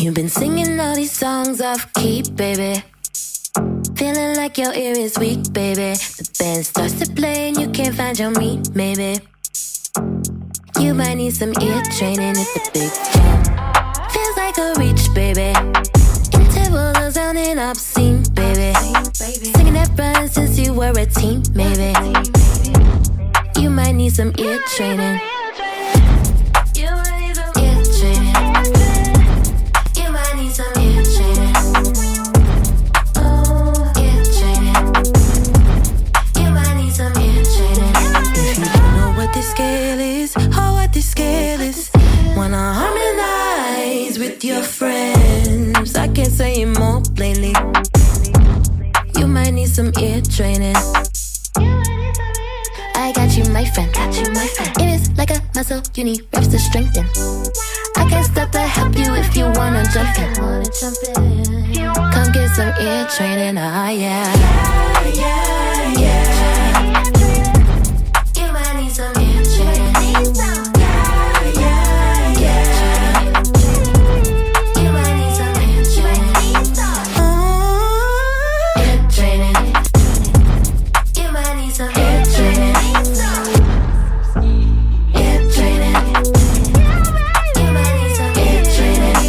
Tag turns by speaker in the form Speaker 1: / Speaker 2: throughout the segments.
Speaker 1: You've been singing all these songs off key, baby. Feeling like your ear is weak, baby. The band starts to play and you can't find your meat, maybe. You might need some ear training if the big jam feels like a reach, baby. Intervals are sounding obscene, baby. Singing that run since you were a teen, maybe. You might need some ear training. You might need some ear training. You might need some ear training. Oh, ear training. You might need some ear training. If you don't know what this scale is, or what this scale is, wanna harmonize with your friends, I can't say it more plainly. You might need some ear training. I got you, my friend. It is like a muscle, you need reps to strengthen. I can't stop to help you if you wanna jump in. Come get some ear training, ah yeah. You might need some ear training. You might need some ear training. Ear training. You might need some ear training. Ear training. You might need some ear training.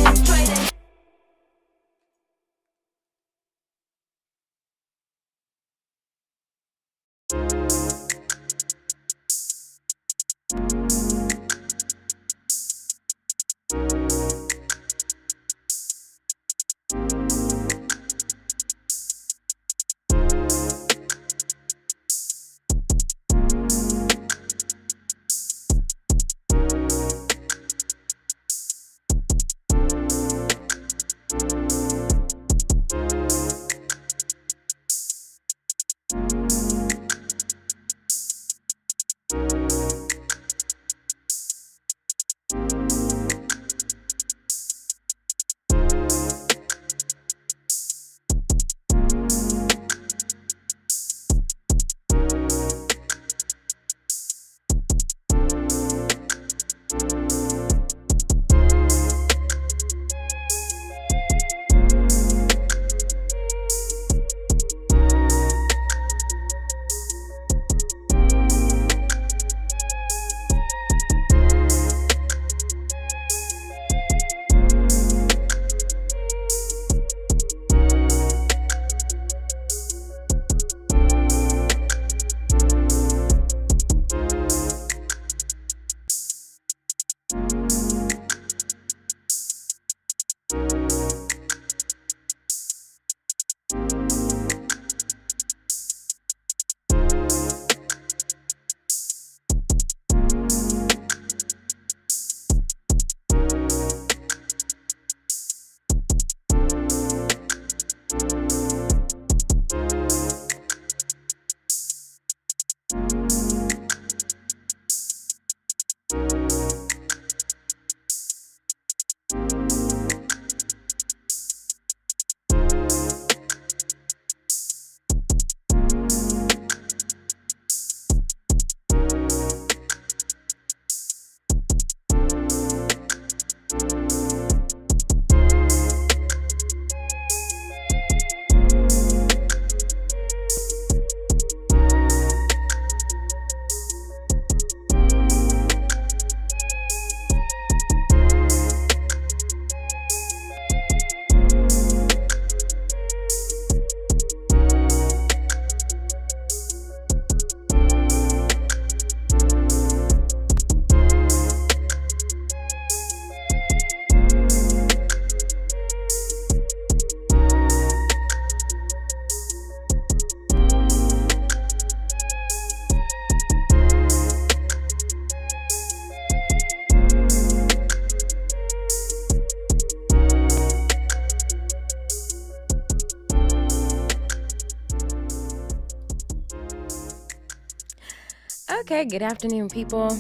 Speaker 2: Okay, good afternoon, people.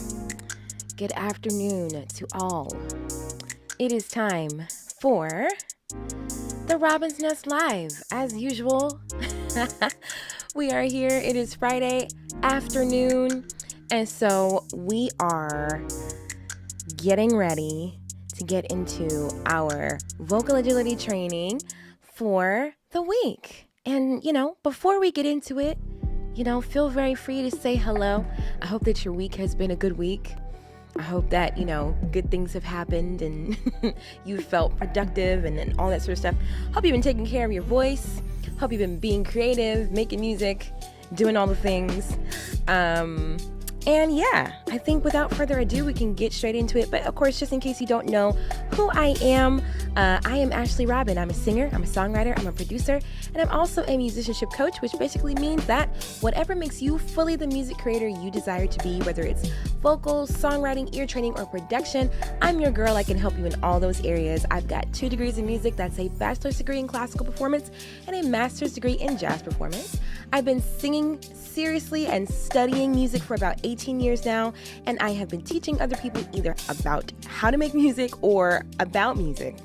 Speaker 2: Good afternoon to all. It is time for the Robin's Nest Live. As usual, we are here. It is Friday afternoon, and so we are getting ready to get into our vocal agility training for the week. And, before we get into it, feel very free to say hello. I hope that your week has been a good week. I hope that, good things have happened and you felt productive and all that sort of stuff. Hope you've been taking care of your voice. Hope you've been being creative, making music, doing all the things. And yeah, I think without further ado, we can get straight into it. But of course, just in case you don't know who I am Ashley Robin. I'm a singer, I'm a songwriter, I'm a producer, and I'm also a musicianship coach, which basically means that whatever makes you fully the music creator you desire to be, whether it's vocals, songwriting, ear training, or production, I'm your girl. I can help you in all those areas. I've got 2 degrees in music. That's a bachelor's degree in classical performance and a master's degree in jazz performance. I've been singing seriously and studying music for about 18 years now, and I have been teaching other people either about how to make music or about music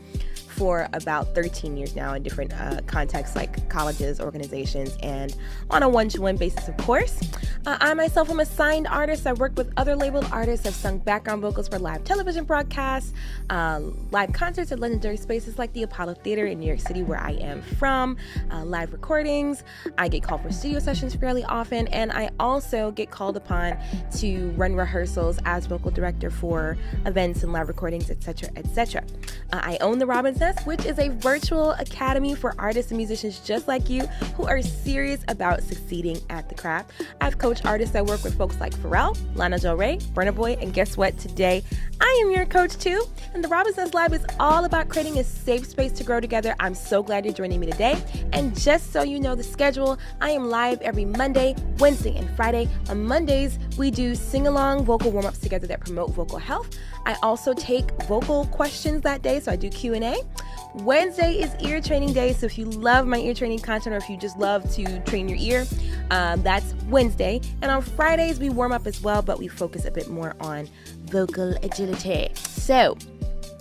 Speaker 2: for about 13 years now in different contexts like colleges, organizations, and on a one-to-one basis, of course. I myself am a signed artist. I've worked with other labeled artists. I've sung background vocals for live television broadcasts, live concerts at legendary spaces like the Apollo Theater in New York City, where I am from, live recordings. I get called for studio sessions fairly often, and I also get called upon to run rehearsals as vocal director for events and live recordings, etc., etc. I own the ROBINSNEST, which is a virtual academy for artists and musicians just like you who are serious about succeeding at the craft. I've coached artists that work with folks like Pharrell, Lana Del Rey, Burna Boy, and guess what? Today, I am your coach too, and the ROBINSNEST Live is all about creating a safe space to grow together. I'm so glad you're joining me today, and just so you know the schedule, I am live every Monday, Wednesday, and Friday. On Mondays, we do sing-along vocal warm-ups together that promote vocal health. I also take vocal questions that day, so I do Q&A. Wednesday is ear training day, so if you love my ear training content or if you just love to train your ear, that's Wednesday. And on Fridays, we warm up as well, but we focus a bit more on vocal agility. So,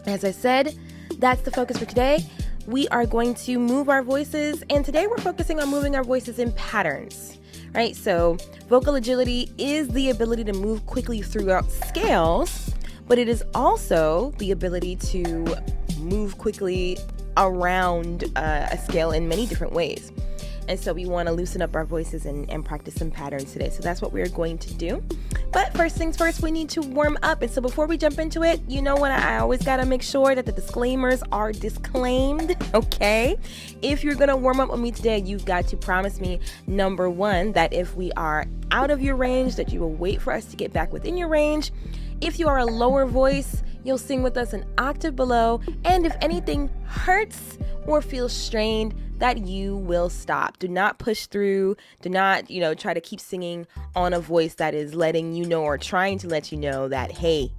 Speaker 2: as I said, that's the focus for today. We are going to move our voices, and today we're focusing on moving our voices in patterns, right? So, vocal agility is the ability to move quickly throughout scales, but it is also the ability to move quickly around a scale in many different ways. And so we want to loosen up our voices and practice some patterns today. So that's what we're going to do. But first things first, we need to warm up. And so before we jump into it, you know what? I always got to make sure that the disclaimers are disclaimed, okay? If you're going to warm up with me today, you've got to promise me, number one, that if we are out of your range, that you will wait for us to get back within your range. If you are a lower voice, you'll sing with us an octave below, and if anything hurts or feels strained, that you will stop. Do not push through. Do not, try to keep singing on a voice that is letting you know or trying to let you know that, hey,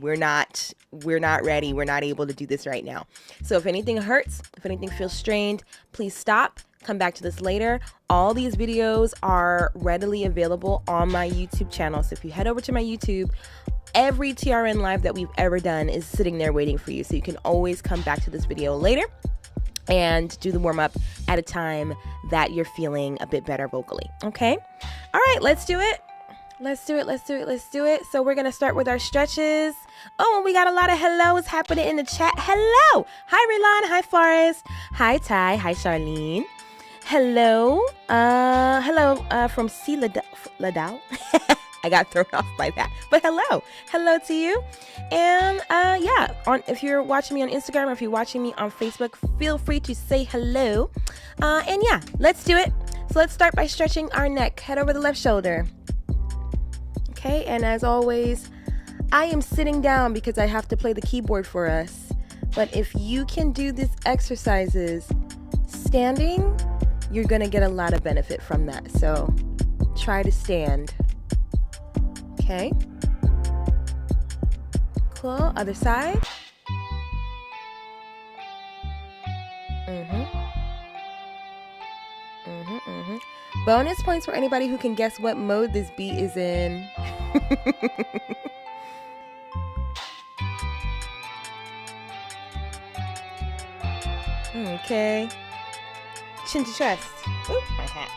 Speaker 2: we're not ready. We're not able to do this right now. So if anything hurts, if anything feels strained, please stop. Come back to this later. All these videos are readily available on my YouTube channel. So if you head over to my YouTube, every TRN live that we've ever done is sitting there waiting for you. So you can always come back to this video later and do the warm up at a time that you're feeling a bit better vocally. Okay? All right, let's do it. Let's do it. So we're going to start with our stretches. Oh, and we got a lot of hellos happening in the chat. Hello. Hi, Rilan. Hi, Forrest. Hi, Ty. Hi, Charlene. Hello. From C. Ladau. I got thrown off by that. But hello to you. And if you're watching me on Instagram or if you're watching me on Facebook, feel free to say hello. And yeah, let's do it. So let's start by stretching our neck. Head over the left shoulder. Okay, and as always, I am sitting down because I have to play the keyboard for us. But if you can do these exercises standing, you're going to get a lot of benefit from that. So try to stand. Okay. Cool. Other side. Bonus points for anybody who can guess what mode this beat is in. Okay. Chin to chest. Oop, my hat.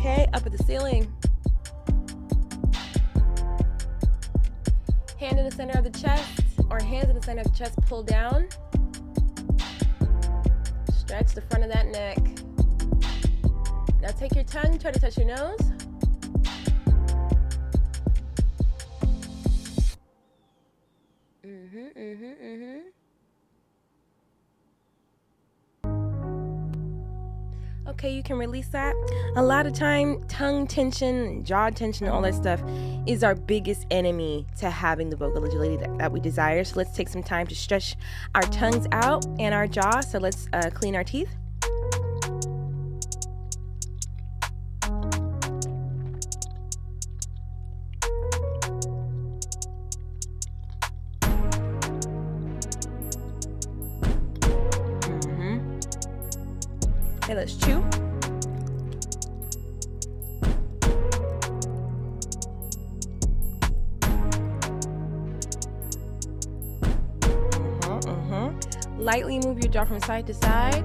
Speaker 2: Okay, up at the ceiling. Hand in the center of the chest, or hands in the center of the chest, pull down. Stretch the front of that neck. Now take your tongue, try to touch your nose. Okay, you can release that. A lot of time, tongue tension, jaw tension, all that stuff is our biggest enemy to having the vocal agility that we desire. So let's take some time to stretch our tongues out and our jaw. So let's clean our teeth. Okay, let's chew. Lightly move your jaw from side to side.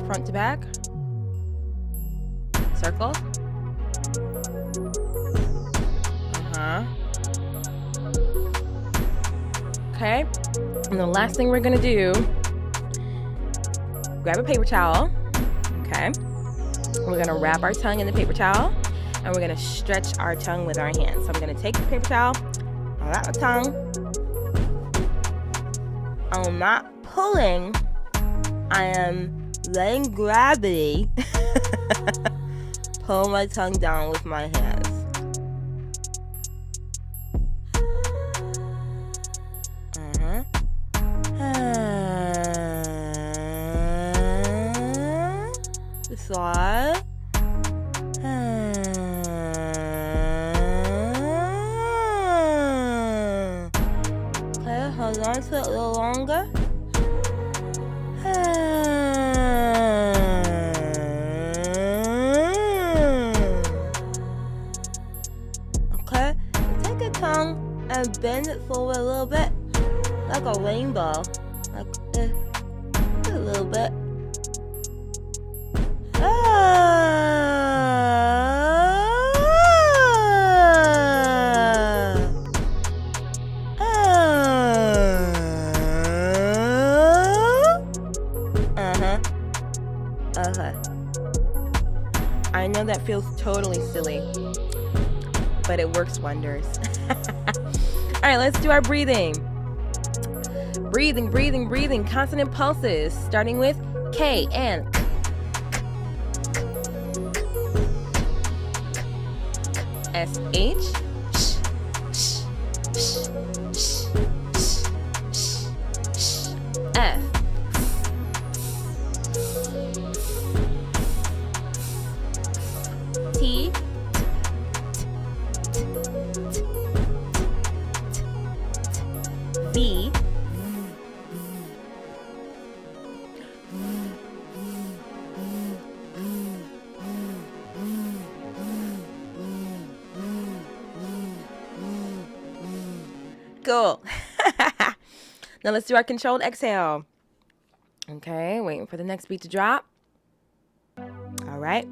Speaker 2: Front to back. Circle. Okay. And the last thing we're gonna do, grab a paper towel. Okay. We're gonna wrap our tongue in the paper towel, and we're gonna stretch our tongue with our hands. So I'm gonna take the paper towel, wrap my tongue. I'm not pulling. I am letting gravity pull my tongue down with my hands. Slide. Okay, hold on to it a little longer. Okay, take your tongue and bend it forward a little bit, like a rainbow, like a little bit. I know that feels totally silly, but it works wonders. All right, let's do our breathing. Breathing, breathing, breathing. Consonant pulses, starting with K and K. S-H. F. T. V. Cool. Now let's do our controlled exhale. Okay, waiting for the next beat to drop. All right.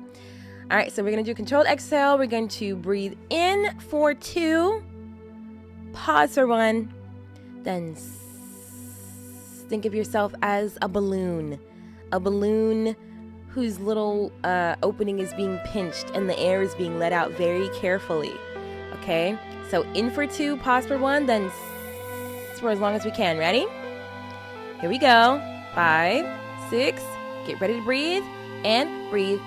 Speaker 2: All right, so we're going to do controlled exhale. We're going to breathe in for 2, pause for 1, then think of yourself as a balloon whose little opening is being pinched and the air is being let out very carefully. Okay, so in for 2, pause for 1, then for as long as we can. Ready? Here we go. 5, 6, get ready to breathe, and breathe.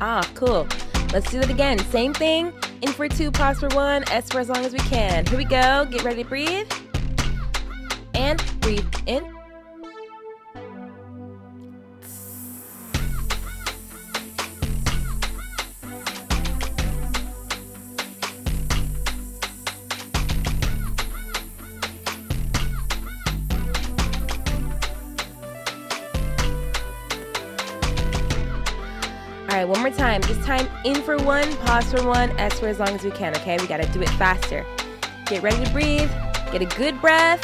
Speaker 2: Ah, cool. Let's do it again. Same thing. In for 2, pause for 1, S for as long as we can. Here we go. Get ready to breathe. And breathe in. right, one more time. This time, in for one, pause for one, S for as long as we can, okay? We gotta do it faster. Get ready to breathe. Get a good breath.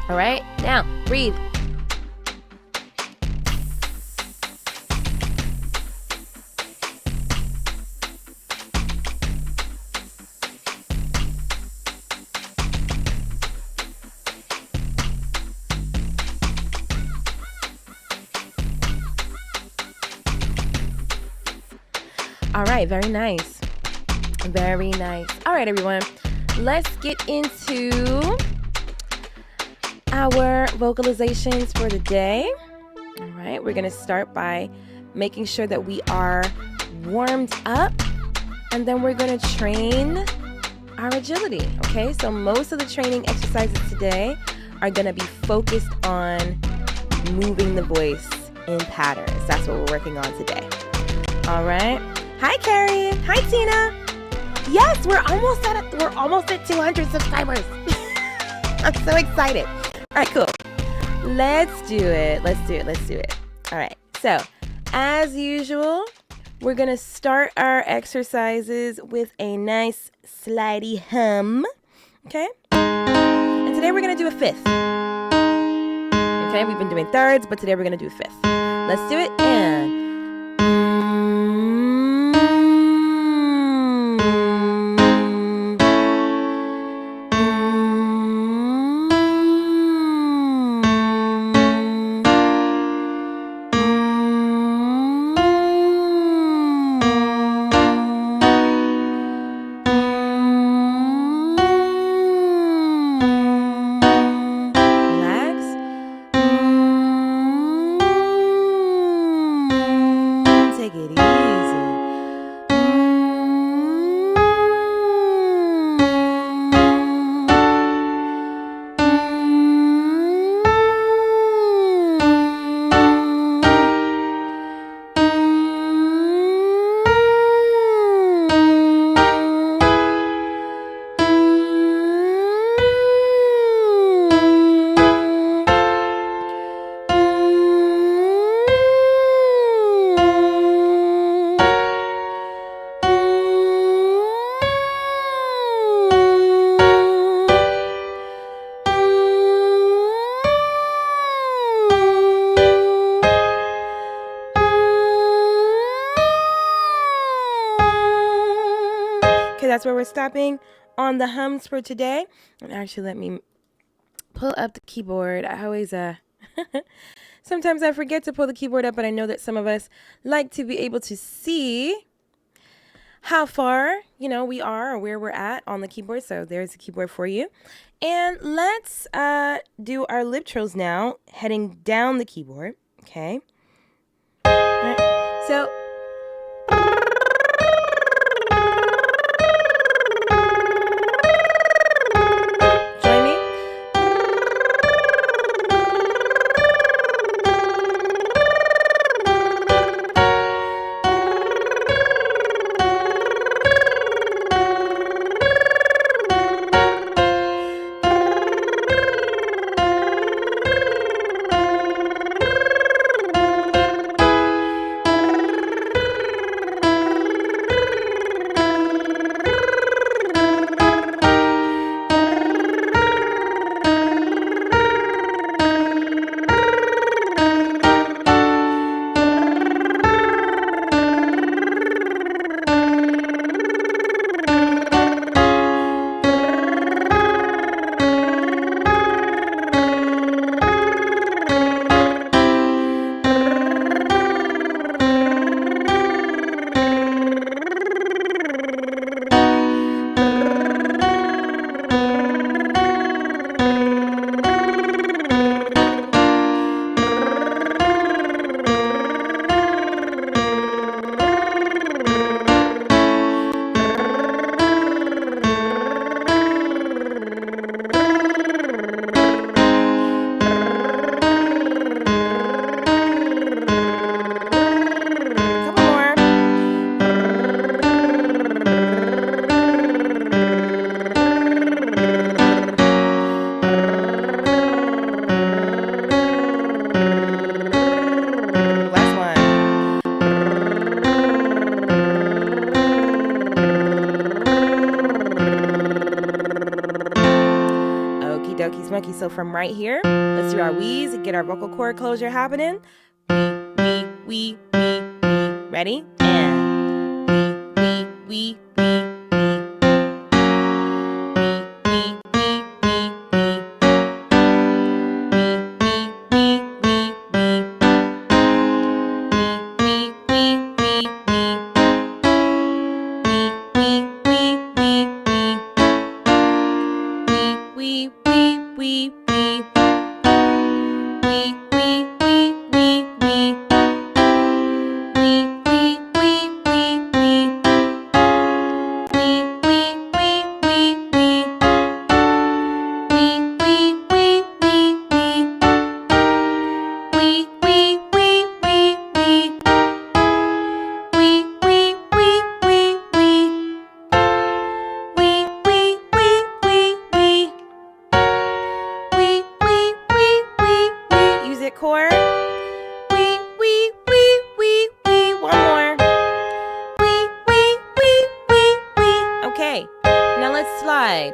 Speaker 2: All right, now breathe. All right, very nice. Very nice. All right, everyone. Let's get into our vocalizations for the day. All right, we're going to start by making sure that we are warmed up, and then we're going to train our agility. Okay, so most of the training exercises today are going to be focused on moving the voice in patterns. That's what we're working on today. All right. Hi, Carrie. Hi, Tina. Yes, we're almost at 200 subscribers. I'm so excited. All right, cool. Let's do it. All right. So, as usual, we're going to start our exercises with a nice slidey hum. Okay? And today we're going to do a fifth. Okay, we've been doing thirds, but today we're going to do a fifth. Let's do it. And that's where we're stopping on the hums for today. And actually, let me pull up the keyboard. I always, sometimes I forget to pull the keyboard up, but I know that some of us like to be able to see how far, we are or where we're at on the keyboard. So there's the keyboard for you. And let's do our lip trills now, heading down the keyboard. Okay. All right. So dokie smoky. So from right here, let's do our wheeze and get our vocal cord closure happening. Wee. Ready? And wee. Chord. Wee. One more. Wee. Okay. Now let's slide.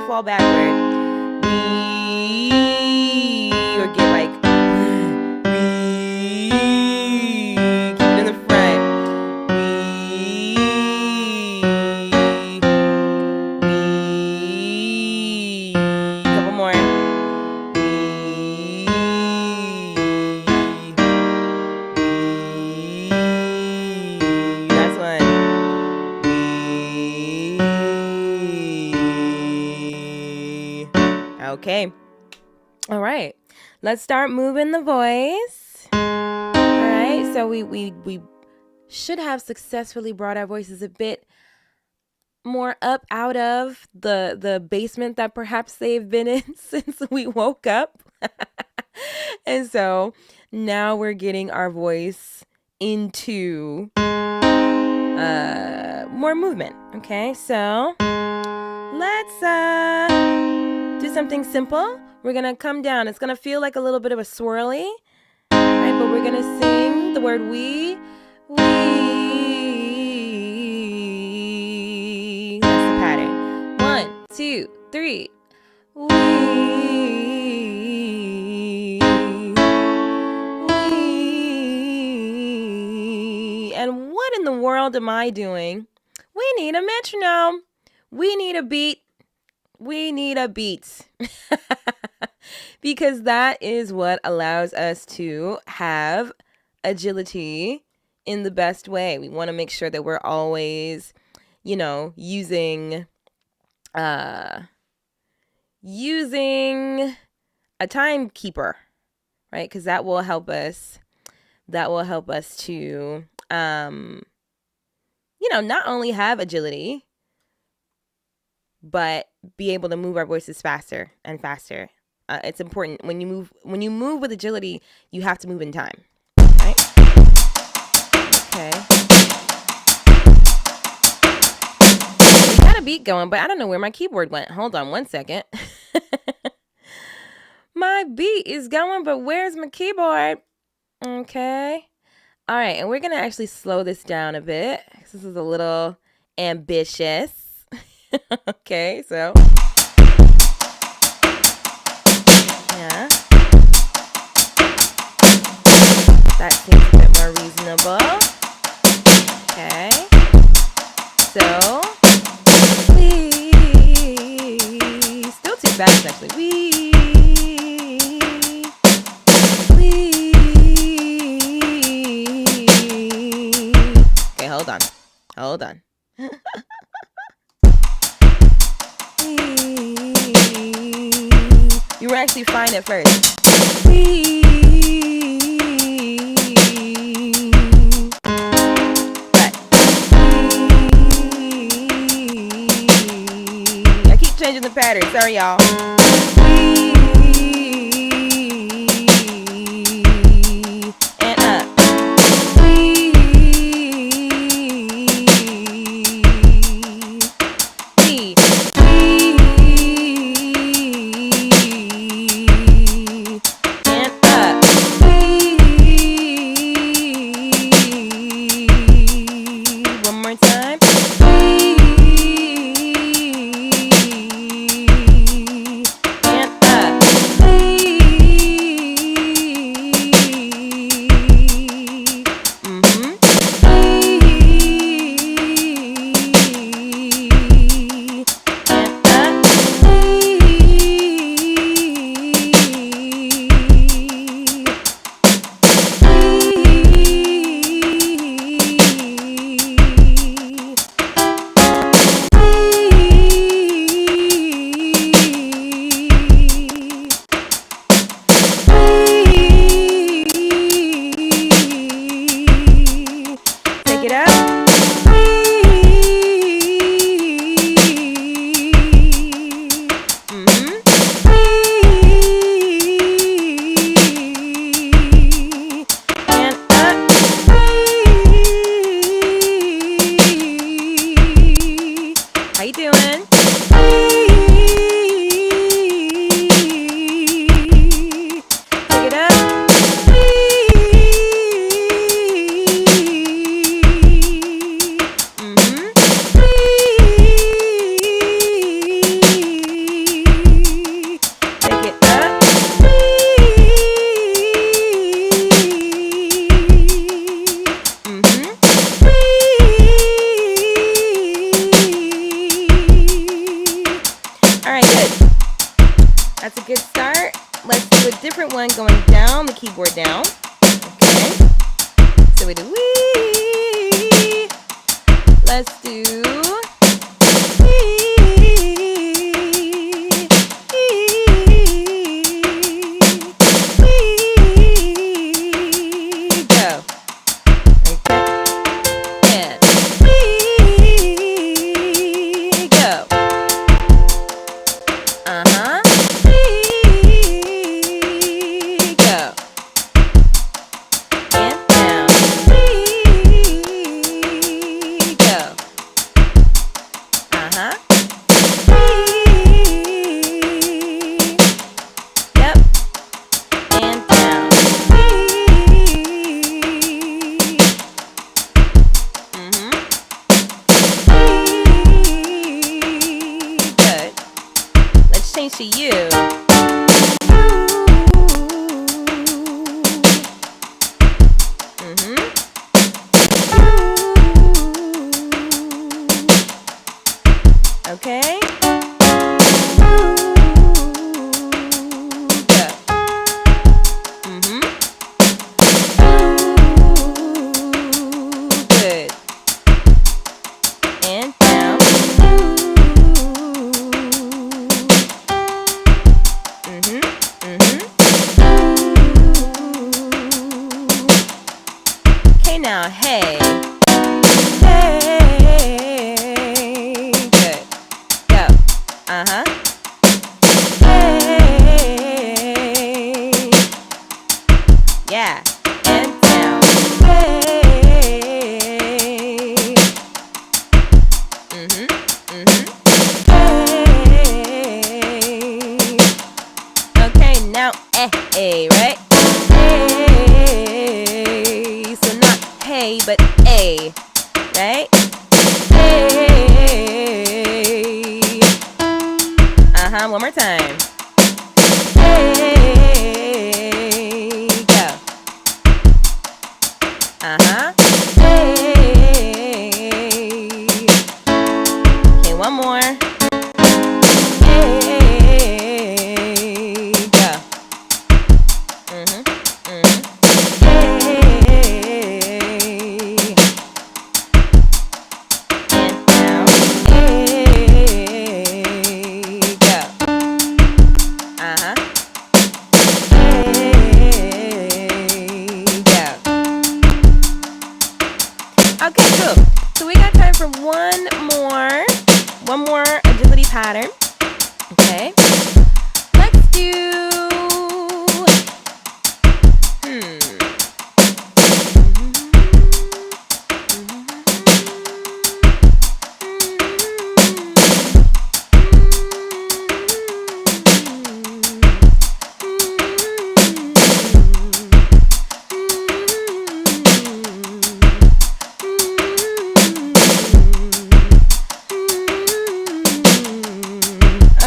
Speaker 2: Fall backward. Or get like keep it in the front. Couple more. Last one. Okay. All right. Let's start moving the voice. All right. So we should have successfully brought our voices a bit more up out of the basement that perhaps they've been in since we woke up. And so now we're getting our voice into more movement. Okay. So let's do something simple. We're gonna come down. It's gonna feel like a little bit of a swirly, right? But we're gonna sing the word we. That's the pattern. 1, 2, 3. We. And what in the world am I doing? We need a metronome. We need a beat. We need a beat. Because that is what allows us to have agility in the best way. We want to make sure that we're always, using a timekeeper, right? Because that will help us. That will help us to, not only have agility, but be able to move our voices faster and faster. It's important when you move with agility, you have to move in time, right? Okay. We got a beat going, but I don't know where my keyboard went. Hold on one second. My beat is going, but where's my keyboard? Okay. All right, and we're gonna actually slow this down a bit. This is a little ambitious. Okay, so yeah, that seems a bit more reasonable. Okay, so still too fast actually. Okay, hold on. actually fine at first. Right. I keep changing the pattern. Sorry, y'all. And up. That's a good start. Let's do a different one going down the keyboard down. Okay. So we do wee. Let's do wee. Go. Okay. And go. Uh-huh. To you. Okay. Go. Good. And down. Okay, now, hey. Hey. Good. Go. Uh-huh. Hey. Yeah. And down. Hey. Hey. Okay, now, hey, right? Hey. So not hey, but a, right? Hey. Uh-huh, one more time. Hey. Go. Uh-huh. Hey. Okay, one more. Hey. Go. one more agility pattern. Okay. Let's do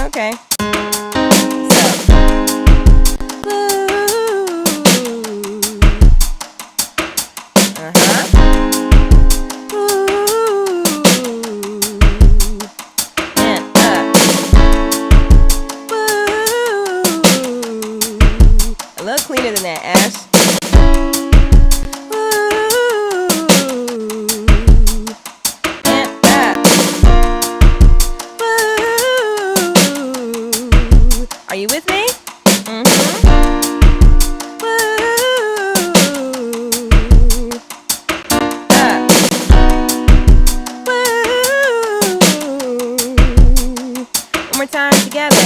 Speaker 2: okay. A little cleaner than that, Ash. Are you with me? One more time together.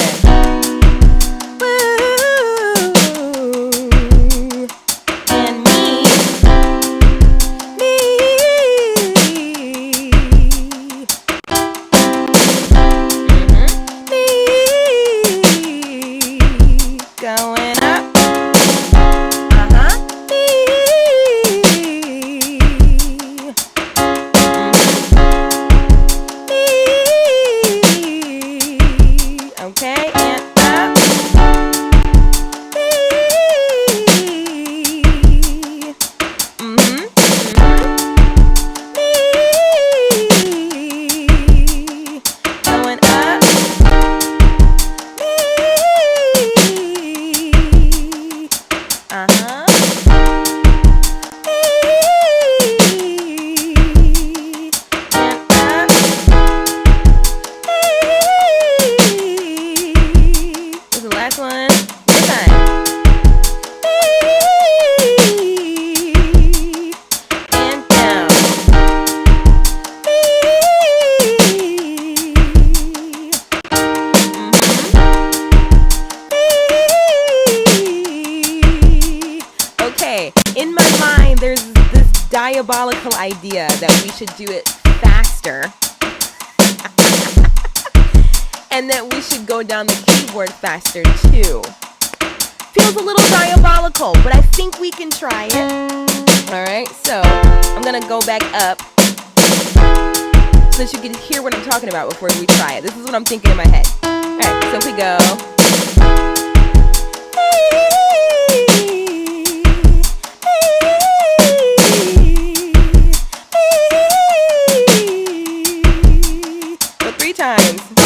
Speaker 2: Going up. Okay, and up. Going up. This is the last one. This time. And down. Okay, in my mind, there's this diabolical idea that we should do it faster. And that we should go down the keyboard faster too. Feels a little diabolical, but I think we can try it. Alright, so I'm gonna go back up so that you can hear what I'm talking about before we try it. This is what I'm thinking in my head. Alright, so if we go. So 3 times. Then.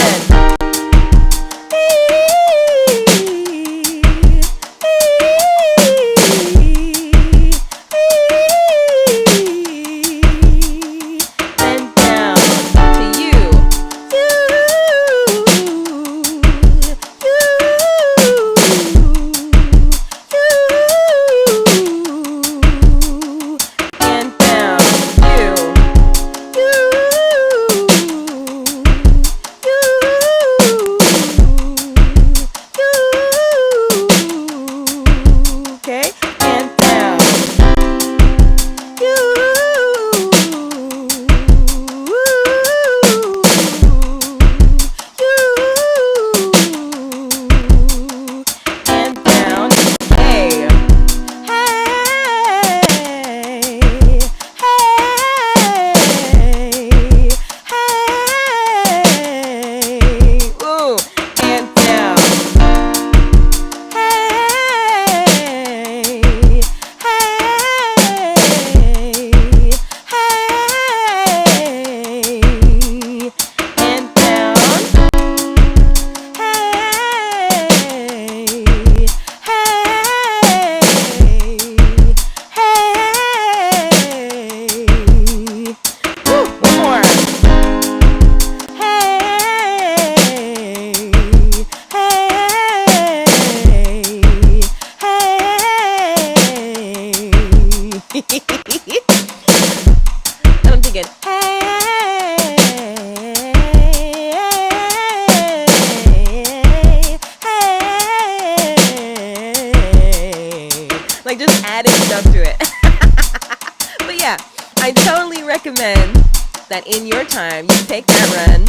Speaker 2: I totally recommend that in your time, you take that run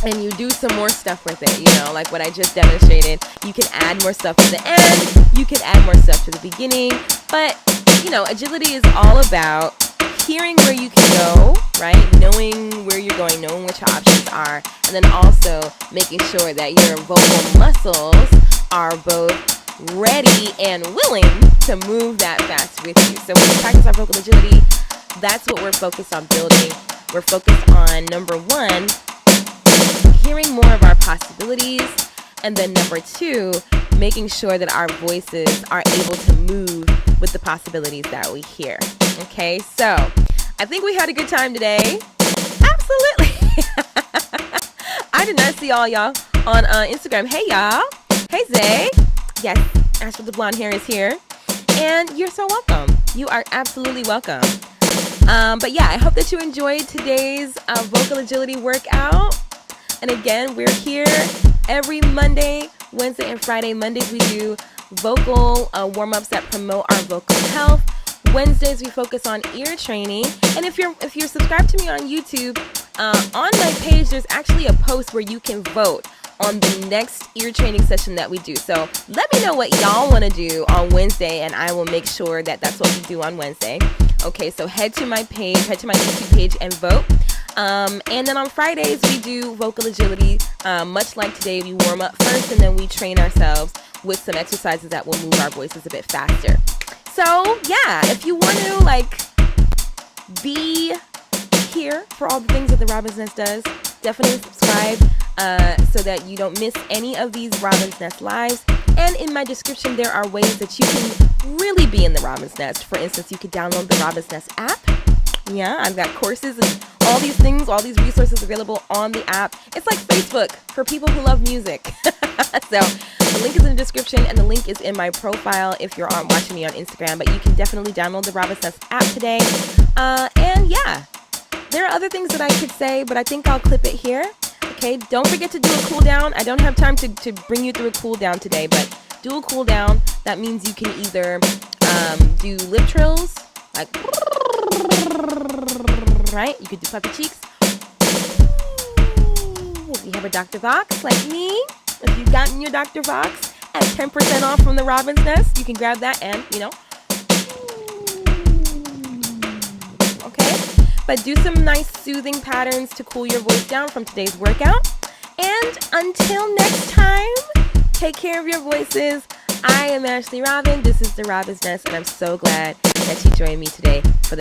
Speaker 2: and you do some more stuff with it, like what I just demonstrated. You can add more stuff to the end, you can add more stuff to the beginning, but, agility is all about hearing where you can go, right? Knowing where you're going, knowing what your options are, and then also making sure that your vocal muscles are both ready and willing to move that fast with you. So when we practice our vocal agility, that's what we're focused on building. We're focused on, number one, hearing more of our possibilities, and then number two, making sure that our voices are able to move with the possibilities that we hear. Okay, so I think we had a good time today. Absolutely. I did not see all y'all on Instagram. Hey, y'all. Hey, Zay. Yes, Ash with the blonde hair is here. And you're so welcome. You are absolutely welcome. But yeah, I hope that you enjoyed today's vocal agility workout. And again, we're here every Monday, Wednesday, and Friday. Mondays we do vocal warm-ups that promote our vocal health. Wednesdays we focus on ear training. And if you're subscribed to me on YouTube, on my page there's actually a post where you can vote on the next ear training session that we do. So let me know what y'all want to do on Wednesday, and I will make sure that that's what we do on Wednesday. Okay, so head to my YouTube page and vote. And then on Fridays, we do vocal agility. Much like today, we warm up first and then we train ourselves with some exercises that will move our voices a bit faster. So yeah, if you want to be here for all the things that the Robin's Nest does, definitely subscribe so that you don't miss any of these Robin's Nest lives. And in my description, there are ways that you can really be in the Robin's Nest. For instance, you could download the Robin's Nest app. Yeah, I've got courses and all these things, all these resources available on the app. It's like Facebook for people who love music. So the link is in the description and the link is in my profile if you're watching me on Instagram. But you can definitely download the ROBINSNEST app today. And yeah, there are other things that I could say, but I think I'll clip it here. Okay, don't forget to do a cool down. I don't have time to bring you through a cool down today, but do a cool down. That means you can either do lip trills, like, right? You could do puffy cheeks. If you have a Dr. Vox like me, if you've gotten your Dr. Vox at 10% off from the Robin's Nest, you can grab that and, okay? But do some nice soothing patterns to cool your voice down from today's workout. And until next time, take care of your voices. I am Ashley Robin. This is the Robin's Nest, and I'm so glad that you joined me today for the